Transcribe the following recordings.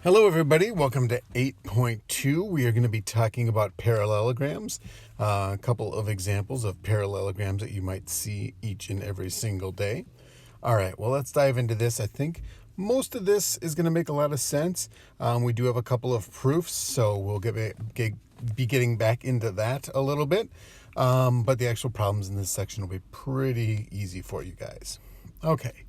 Hello everybody, welcome to 8.2. We are going to be talking about parallelograms, a couple of examples of parallelograms that you might see each and every single day. All right, well let's dive into this. I think most of this is going to make a lot of sense. We do have a couple of proofs, so we'll be getting back into that a little bit. But the actual problems in this section will be pretty easy for you guys. Okay.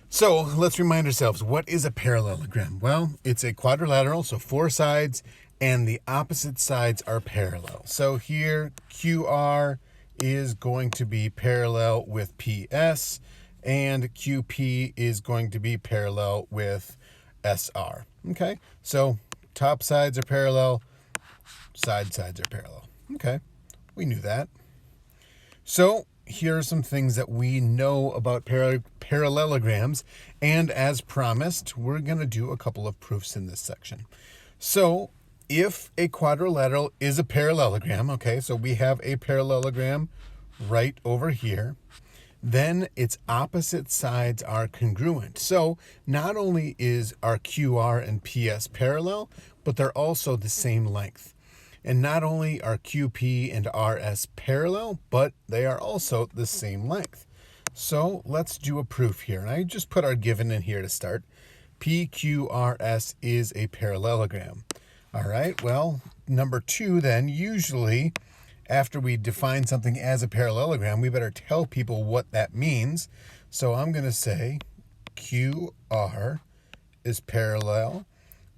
So let's remind ourselves, what is a parallelogram? Well, it's a quadrilateral, so four sides, and the opposite sides are parallel. So here, QR is going to be parallel with PS, and QP is going to be parallel with SR. Okay, so top sides are parallel, sides are parallel. Okay, we knew that. So here are some things that we know about parallelograms, and as promised, we're going to do a couple of proofs in this section. So if a quadrilateral is a parallelogram, okay, so we have a parallelogram right over here, then its opposite sides are congruent. So not only is our QR and PS parallel, but they're also the same length. And not only are QP and RS parallel, but they are also the same length. So let's do a proof here. And I just put our given in here to start. PQRS is a parallelogram. All right, well, number two then, usually after we define something as a parallelogram, we better tell people what that means. So I'm going to say QR is parallel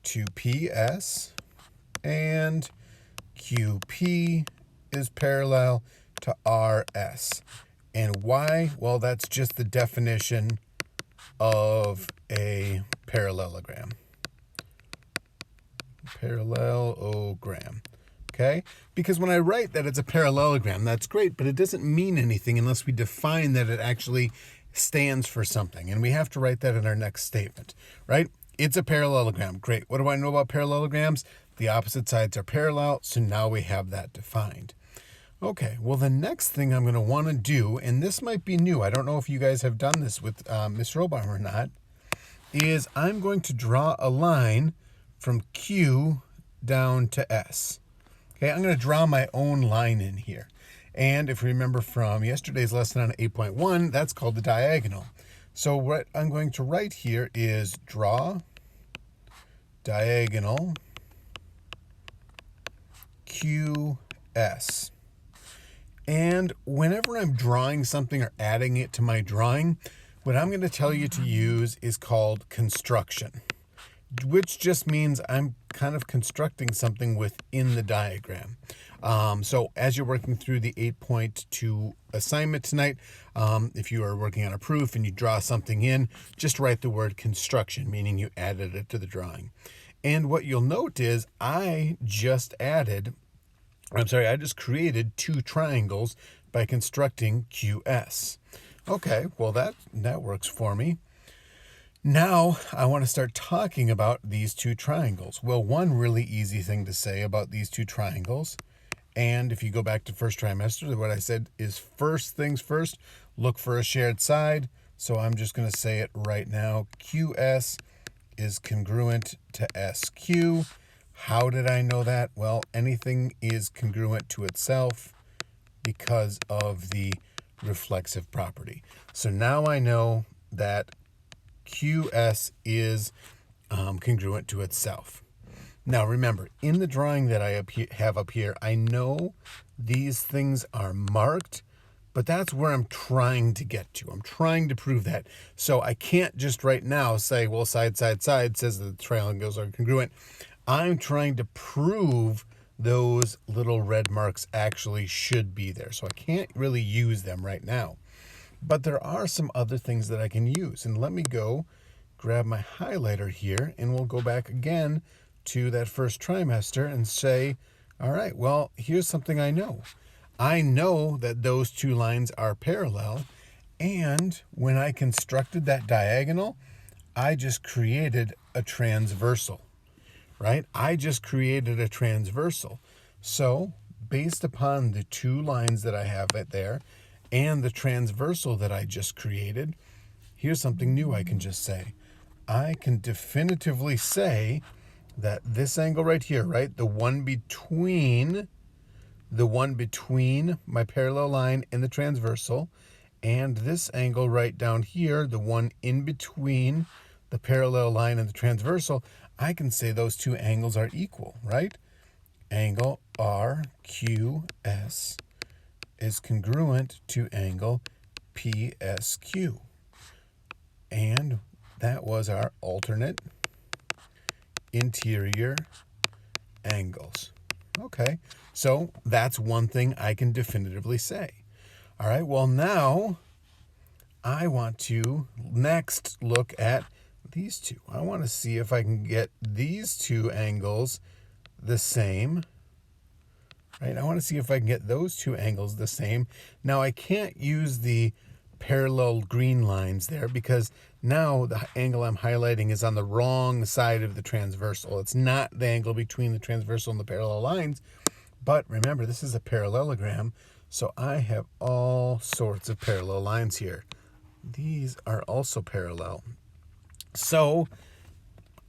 to PS and QP is parallel to RS. And why? Well, that's just the definition of a parallelogram. Parallelogram. Okay? Because when I write that it's a parallelogram, that's great, but it doesn't mean anything unless we define that it actually stands for something. And we have to write that in our next statement, right? It's a parallelogram. Great. What do I know about parallelograms? The opposite sides are parallel, so now we have that defined. Okay, well, the next thing I'm going to want to do, and this might be new, I don't know if you guys have done this with Miss Robaum or not, is I'm going to draw a line from Q down to S. Okay, I'm going to draw my own line in here. And if you remember from yesterday's lesson on 8.1, that's called the diagonal. So what I'm going to write here is draw diagonal QS. And whenever I'm drawing something or adding it to my drawing, what I'm going to tell you to use is called construction, which just means I'm kind of constructing something within the diagram. So as you're working through the 8.2 assignment tonight, if you are working on a proof and you draw something in, just write the word construction, meaning you added it to the drawing. And what you'll note is I just created two triangles by constructing QS. Okay, well that works for me. Now I want to start talking about these two triangles. Well, one really easy thing to say about these two triangles, and if you go back to first trimester, what I said is first things first, look for a shared side. So I'm just going to say it right now. QS is congruent to SQ. How did I know that? Well, anything is congruent to itself because of the reflexive property. So now I know that QS is congruent to itself. Now remember, in the drawing that I have up here, I know these things are marked, but that's where I'm trying to get to. I'm trying to prove that. So I can't just right now say, well, side says that the triangles are congruent. I'm trying to prove those little red marks actually should be there. So I can't really use them right now. But there are some other things that I can use. And let me go grab my highlighter here, and we'll go back again to that first trimester and say, all right, well, here's something I know. I know that those two lines are parallel, and when I constructed that diagonal, I just created a transversal, right? I just created a transversal. So based upon the two lines that I have it there and the transversal that I just created, here's something new I can just say. I can definitively say that this angle right here, right, the one between my parallel line and the transversal, and this angle right down here, the one in between the parallel line and the transversal, I can say those two angles are equal, right? Angle RQS is congruent to angle PSQ. And that was our alternate interior angles. Okay, so that's one thing I can definitively say. All right, well now I want to next look at these two. I want to see if I can get these two angles the same. Right, I want to see if I can get those two angles the same. Now I can't use the parallel green lines there because now the angle I'm highlighting is on the wrong side of the transversal. It's not the angle between the transversal and the parallel lines. But remember, this is a parallelogram, so I have all sorts of parallel lines here. These are also parallel. So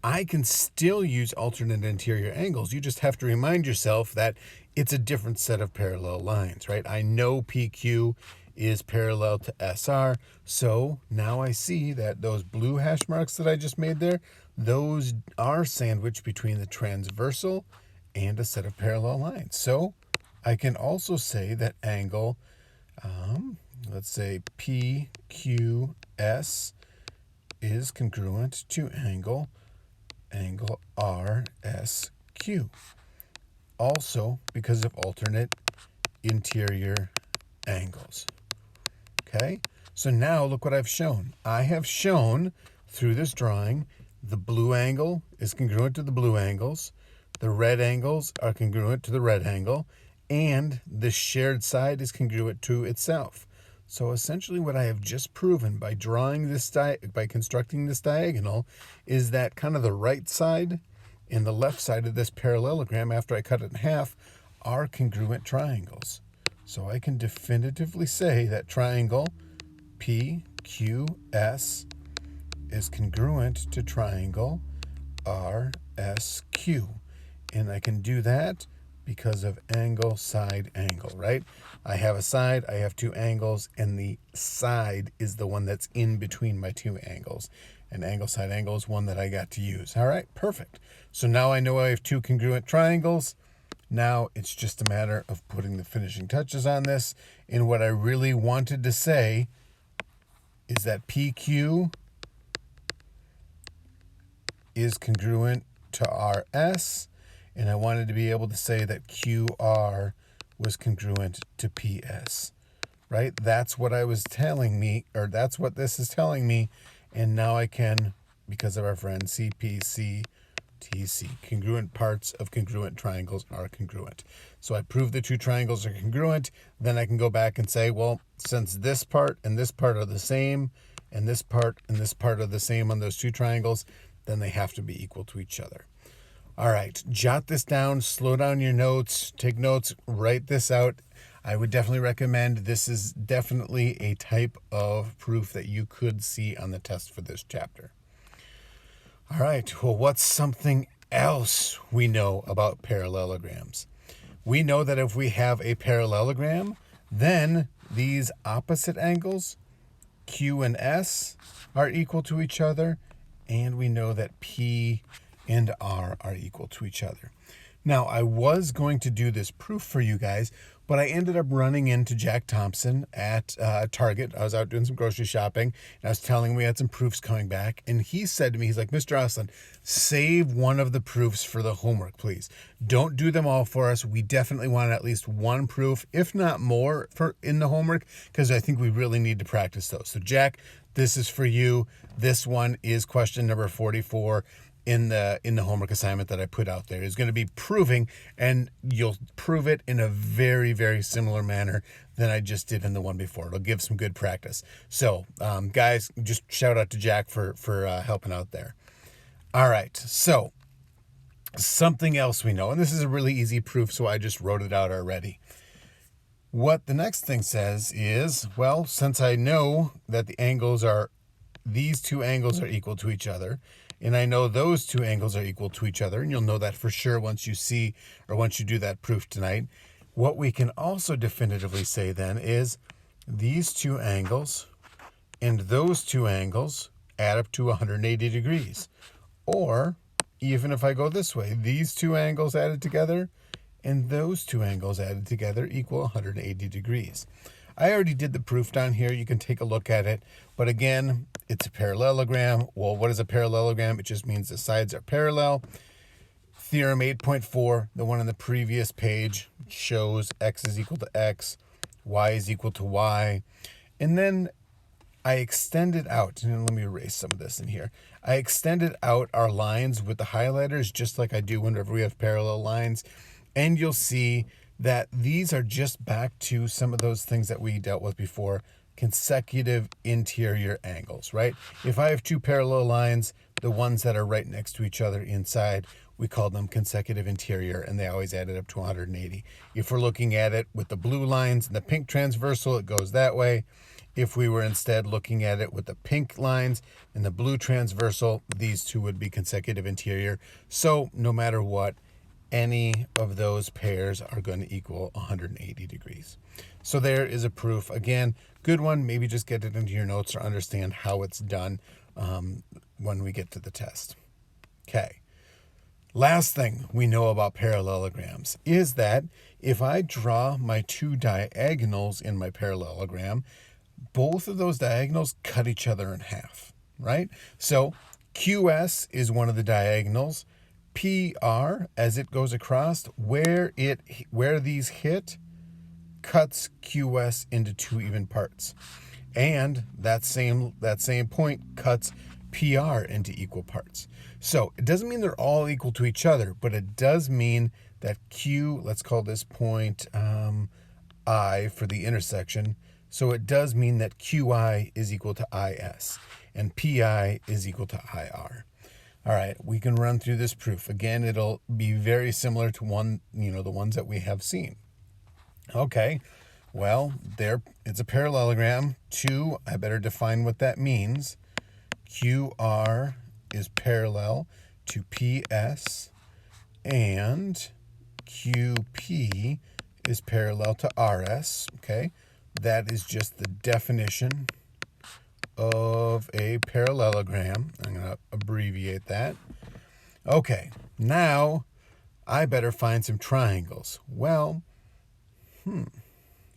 I can still use alternate interior angles. You just have to remind yourself that it's a different set of parallel lines, right? I know PQ is parallel to SR, so now I see that those blue hash marks that I just made there, those are sandwiched between the transversal and a set of parallel lines. So I can also say that angle, let's say PQS is congruent to angle RSQ. Also because of alternate interior angles. Okay, so now look what I've shown. I have shown through this drawing the blue angle is congruent to the blue angles, the red angles are congruent to the red angle, and the shared side is congruent to itself. So essentially what I have just proven by drawing this by constructing this diagonal is that kind of the right side and the left side of this parallelogram after I cut it in half are congruent triangles. So I can definitively say that triangle PQS is congruent to triangle RSQ. And I can do that because of angle, side, angle, right? I have a side, I have two angles, and the side is the one that's in between my two angles. And angle, side, angle is one that I got to use. All right, perfect. So now I know I have two congruent triangles. Now it's just a matter of putting the finishing touches on this. And what I really wanted to say is that PQ is congruent to RS, and I wanted to be able to say that QR was congruent to PS, right? That's what I was telling me, or that's what this is telling me, and now I can, because of our friend CPC, TC, congruent parts of congruent triangles are congruent. So I proved the two triangles are congruent, then I can go back and say, well, since this part and this part are the same, and this part and this part are the same on those two triangles, then they have to be equal to each other. All right, jot this down, slow down your notes, take notes, write this out. I would definitely recommend, this is definitely a type of proof that you could see on the test for this chapter. All right, well, what's something else we know about parallelograms? We know that if we have a parallelogram, then these opposite angles, Q and S, are equal to each other, and we know that P and R are equal to each other. Now, I was going to do this proof for you guys, but I ended up running into Jack Thompson at Target. I was out doing some grocery shopping, and I was telling him we had some proofs coming back, and he said to me, he's like, Mr. Osland, save one of the proofs for the homework, please. Don't do them all for us. We definitely want at least one proof, if not more, in the homework, because I think we really need to practice those. So, Jack, this is for you. This one is question number 44. In the homework assignment that I put out there is going to be proving, and you'll prove it in a very, very similar manner than I just did in the one before. It'll give some good practice. So, guys, just shout out to Jack for helping out there. All right, so something else we know, and this is a really easy proof, so I just wrote it out already. What the next thing says is, well, since I know that the angles are these two angles are equal to each other, and I know those two angles are equal to each other, and you'll know that for sure once you see or once you do that proof tonight. What we can also definitively say then is these two angles and those two angles add up to 180 degrees. Or even if I go this way, these two angles added together and those two angles added together equal 180 degrees. I already did the proof down here. You can take a look at it. But again, it's a parallelogram. Well, what is a parallelogram? It just means the sides are parallel. Theorem 8.4, the one on the previous page, shows x is equal to x, y is equal to y. And then I extended out, and let me erase some of this in here. I extended out our lines with the highlighters just like I do whenever we have parallel lines. And you'll see that these are just back to some of those things that we dealt with before, consecutive interior angles, right? If I have two parallel lines, the ones that are right next to each other inside, we call them consecutive interior, and they always add it up to 180. If we're looking at it with the blue lines and the pink transversal, it goes that way. If we were instead looking at it with the pink lines and the blue transversal, these two would be consecutive interior. So no matter what, any of those pairs are going to equal 180 degrees. So there is a proof. Again, good one. Maybe just get it into your notes or understand how it's done when we get to the test. Okay. Last thing we know about parallelograms is that if I draw my two diagonals in my parallelogram, both of those diagonals cut each other in half, right? So QS is one of the diagonals. PR, as it goes across, where these hit, cuts QS into two even parts. And that same point cuts PR into equal parts. So it doesn't mean they're all equal to each other, but it does mean that Q, let's call this point I for the intersection. So it does mean that QI is equal to IS and PI is equal to IR. All right, we can run through this proof. Again, it'll be very similar to the ones that we have seen. Okay, well, it's a parallelogram. 2, I better define what that means. QR is parallel to PS, and QP is parallel to RS. Okay, that is just the definition of a parallelogram. I'm going to abbreviate that. Okay, now I better find some triangles. Well,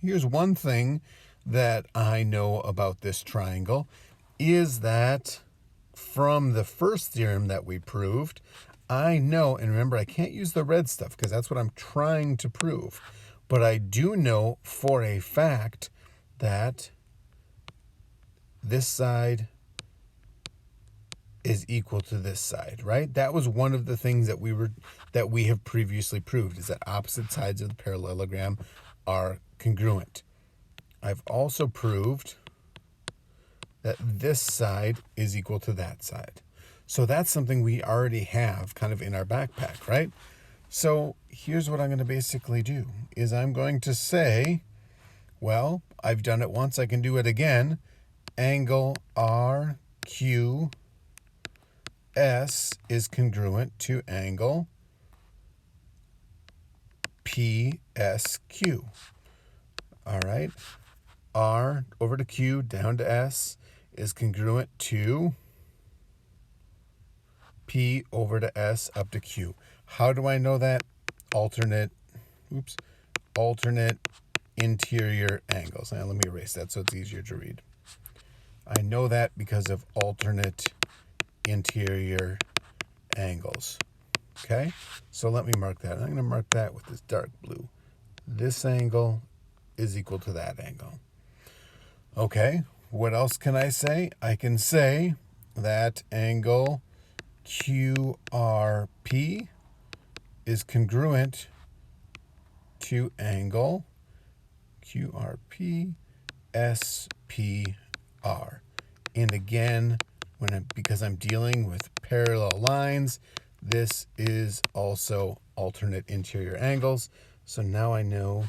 here's one thing that I know about this triangle is that from the first theorem that we proved, I know, and remember I can't use the red stuff because that's what I'm trying to prove, but I do know for a fact that this side is equal to this side, right? That was one of the things that we have previously proved, is that opposite sides of the parallelogram are congruent. I've also proved that this side is equal to that side. So that's something we already have kind of in our backpack, right? So here's what I'm going to basically do, is I'm going to say, well, I've done it once, I can do it again. Angle RQS is congruent to angle PSQ. All right. R over to Q down to S is congruent to P over to S up to Q. How do I know that? Alternate interior angles. Now let me erase that so it's easier to read. I know that because of alternate interior angles. Okay, so let me mark that. I'm going to mark that with this dark blue. This angle is equal to that angle. Okay, what else can I say? I can say that angle QRP is congruent to angle QRP SPR. And again, because I'm dealing with parallel lines, this is also alternate interior angles. So now I know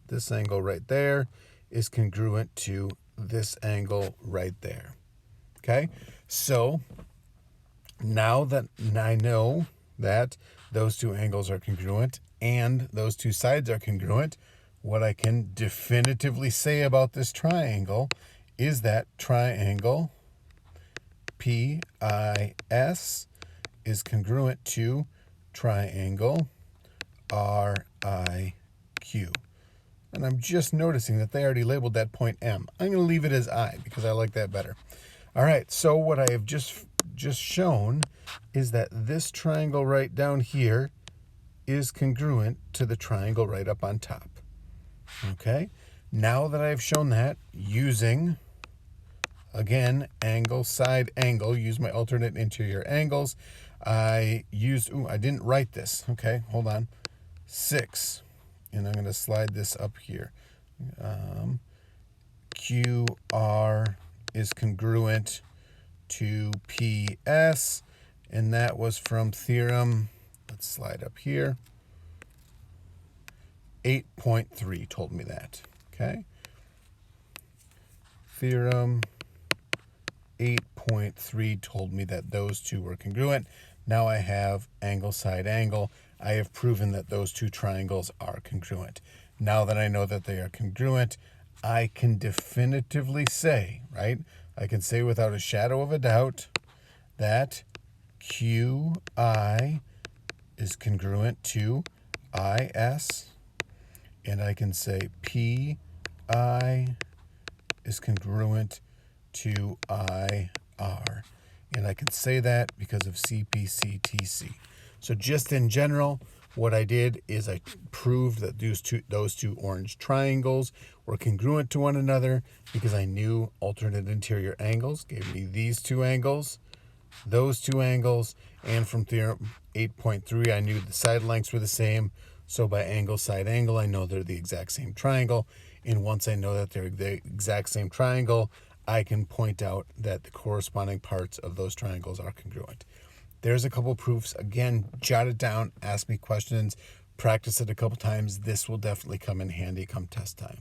this angle right there is congruent to this angle right there. Okay, so now that I know that those two angles are congruent and those two sides are congruent, what I can definitively say about this triangle is that triangle PIS is congruent to triangle RIQ. And I'm just noticing that they already labeled that point M. I'm going to leave it as I because I like that better. All right, so what I have just shown is that this triangle right down here is congruent to the triangle right up on top. Okay, now that I've shown that using, again, angle, side, angle, use my alternate interior angles, I used, I didn't write this. Okay, hold on. 6, and I'm going to slide this up here. QR is congruent to PS, and that was from theorem, let's slide up here, 8.3 told me that. Okay, theorem 8.3 told me that those two were congruent. Now I have angle, side, angle. I have proven that those two triangles are congruent. Now that I know that they are congruent, I can definitively say, right? I can say without a shadow of a doubt that QI is congruent to IS, and I can say PI is congruent to IR. And I can say that because of CPCTC. So just in general, what I did is I proved that those two orange triangles were congruent to one another because I knew alternate interior angles gave me these two angles, those two angles, and from theorem 8.3 I knew the side lengths were the same. So by angle, side, angle, I know they're the exact same triangle. And once I know that they're the exact same triangle, I can point out that the corresponding parts of those triangles are congruent. There's a couple proofs. Again, jot it down, ask me questions, practice it a couple times. This will definitely come in handy come test time.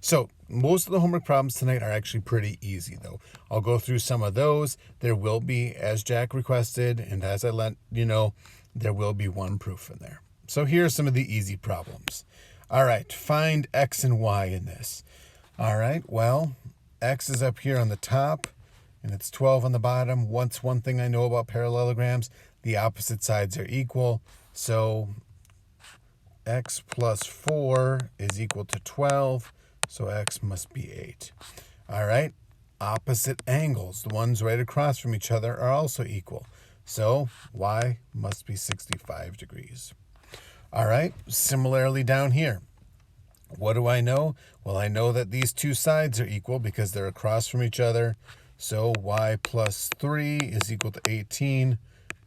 So most of the homework problems tonight are actually pretty easy, though. I'll go through some of those. There will be, as Jack requested, and as I let you know, there will be one proof in there. So here are some of the easy problems. All right, find X and Y in this. All right, well, X is up here on the top, and it's 12 on the bottom. What's one thing I know about parallelograms? The opposite sides are equal. So X plus 4 is equal to 12, so X must be 8. All right, opposite angles, the ones right across from each other, are also equal. So Y must be 65 degrees. All right, similarly down here. What do I know? Well, I know that these two sides are equal because they're across from each other. So Y plus 3 is equal to 18.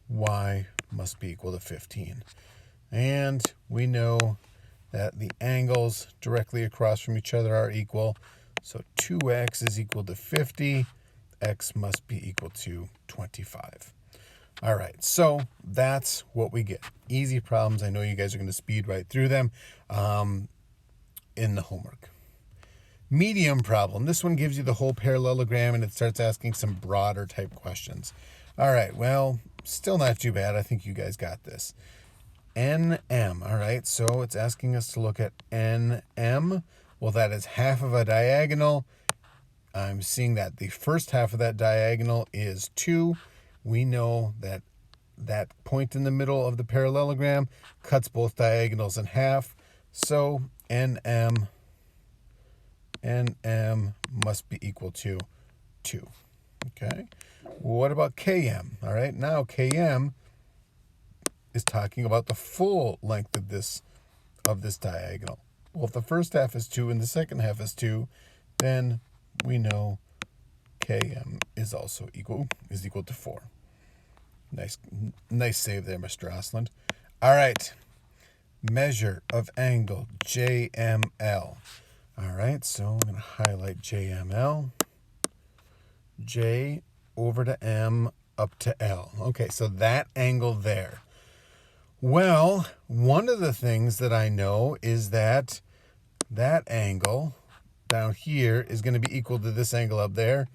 Y must be equal to 15. And we know that the angles directly across from each other are equal. So 2x is equal to 50. X must be equal to 25. All right, so that's what we get. Easy problems. I know you guys are going to speed right through them in the homework. Medium problem. This one gives you the whole parallelogram, and it starts asking some broader type questions. All right, well, still not too bad. I think you guys got this. NM, all right, so it's asking us to look at NM. Well, that is half of a diagonal. I'm seeing that the first half of that diagonal is 2. We know that that point in the middle of the parallelogram cuts both diagonals in half. So NM must be equal to 2. Okay. What about KM? All right. Now KM is talking about the full length of this diagonal. Well, if the first half is 2 and the second half is 2, then we know KM is also equal to 4. Nice save there, Mr. Osland. All right. Measure of angle JML. All right, so I'm going to highlight JML. J over to M up to L. Okay, so that angle there. Well, one of the things that I know is that that angle down here is going to be equal to this angle up there.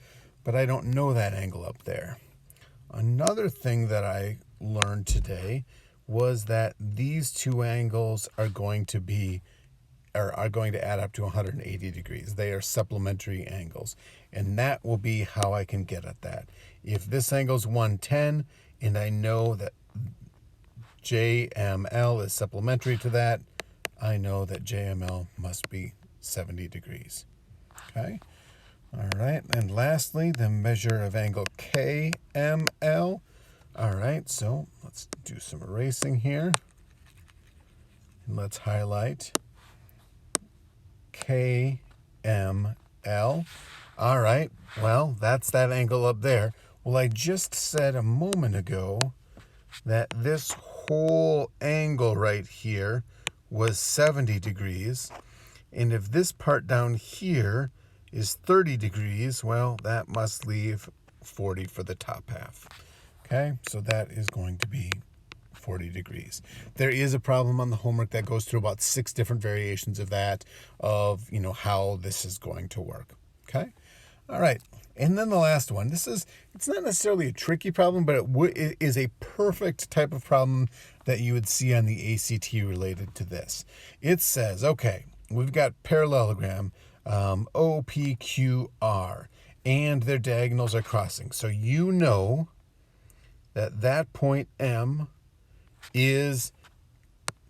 but I don't know that angle up there. Another thing that I learned today was that these two angles are going to add up to 180 degrees. They are supplementary angles, and that will be how I can get at that. If this angle is 110 and I know that JML is supplementary to that, I know that JML must be 70 degrees. Okay? All right, and lastly, the measure of angle KML. All right, so let's do some erasing here. And let's highlight KML. All right, well, that's that angle up there. Well, I just said a moment ago that this whole angle right here was 70 degrees. And if this part down here is 30 degrees, well, that must leave 40 for the top half. Okay, so that is going to be 40 degrees. There is a problem on the homework that goes through about 6 different variations of that, of, how this is going to work. Okay, all right. And then the last one, it's not necessarily a tricky problem, but it is a perfect type of problem that you would see on the ACT related to this. It says, okay, we've got parallelogram, OPQR, and their diagonals are crossing. So you know that point M is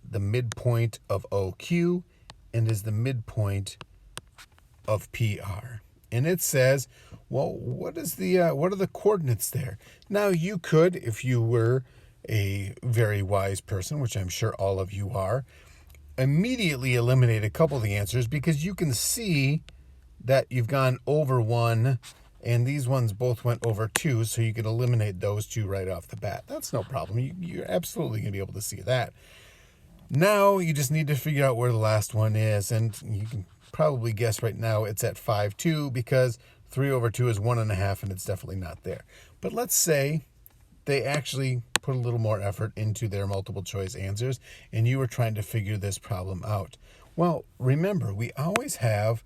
the midpoint of OQ and is the midpoint of PR. And it says, well, what are the coordinates there? Now you could, if you were a very wise person, which I'm sure all of you are, immediately eliminate a couple of the answers, because you can see that you've gone over 1 and these ones both went over 2, so you can eliminate those 2 right off the bat. That's no problem. You're absolutely going to be able to see that. Now you just need to figure out where the last one is, and you can probably guess right now it's at 5-2, because 3 over 2 is 1.5, and it's definitely not there. But let's say they actually put a little more effort into their multiple choice answers, and you were trying to figure this problem out. Well, remember, we always have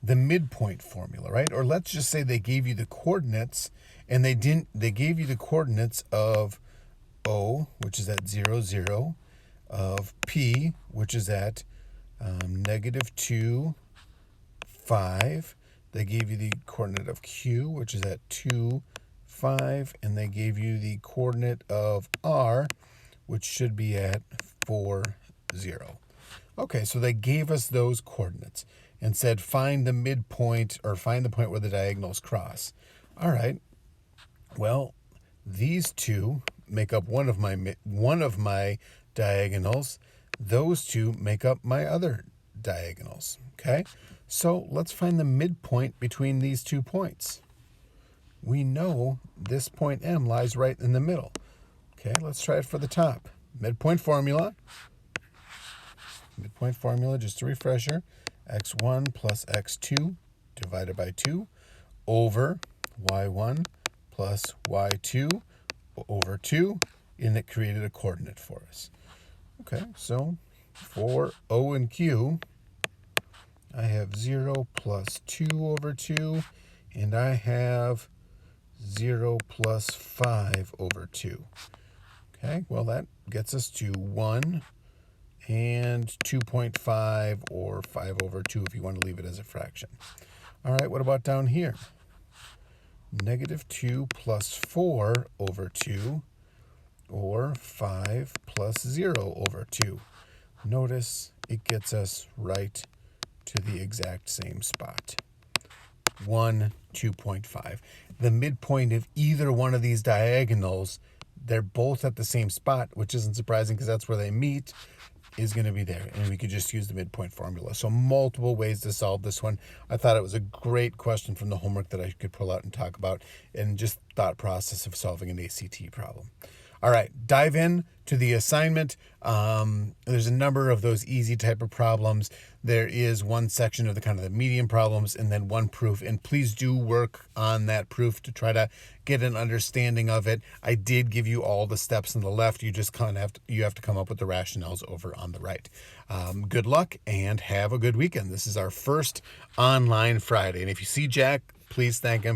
the midpoint formula, right? Or let's just say they gave you the coordinates, and they gave you the coordinates of O, which is at 0, 0, of P, which is at -2, 5. They gave you the coordinate of Q, which is at 2, 5, and they gave you the coordinate of R, which should be at 4, 0. Okay, so they gave us those coordinates and said find the midpoint, or find the point where the diagonals cross. All right, well, these two make up one of my diagonals. Those two make up my other diagonals. Okay, so let's find the midpoint between these 2 points. We know this point M lies right in the middle. Okay, let's try it for the top. Midpoint formula, just a refresher, x1 plus x2 divided by 2 over y1 plus y2 over 2, and it created a coordinate for us. Okay, so for O and Q, I have 0 plus 2 over 2, and I have 0 plus 5 over 2. Okay, well, that gets us to 1 and 2.5, or 5 over 2 if you want to leave it as a fraction. All right, what about down here? -2 plus 4 over 2, or 5 plus 0 over 2. Notice it gets us right to the exact same spot. 1, 2.5. The midpoint of either one of these diagonals, they're both at the same spot, which isn't surprising because that's where they meet, is going to be there. And we could just use the midpoint formula. So multiple ways to solve this one. I thought it was a great question from the homework that I could pull out and talk about, and just thought process of solving an ACT problem. All right, dive in to the assignment. There's a number of those easy type of problems. There is one section of the medium problems, and then one proof. And please do work on that proof to try to get an understanding of it. I did give you all the steps on the left. You just have to come up with the rationales over on the right. Good luck and have a good weekend. This is our first online Friday, and if you see Jack, please thank him.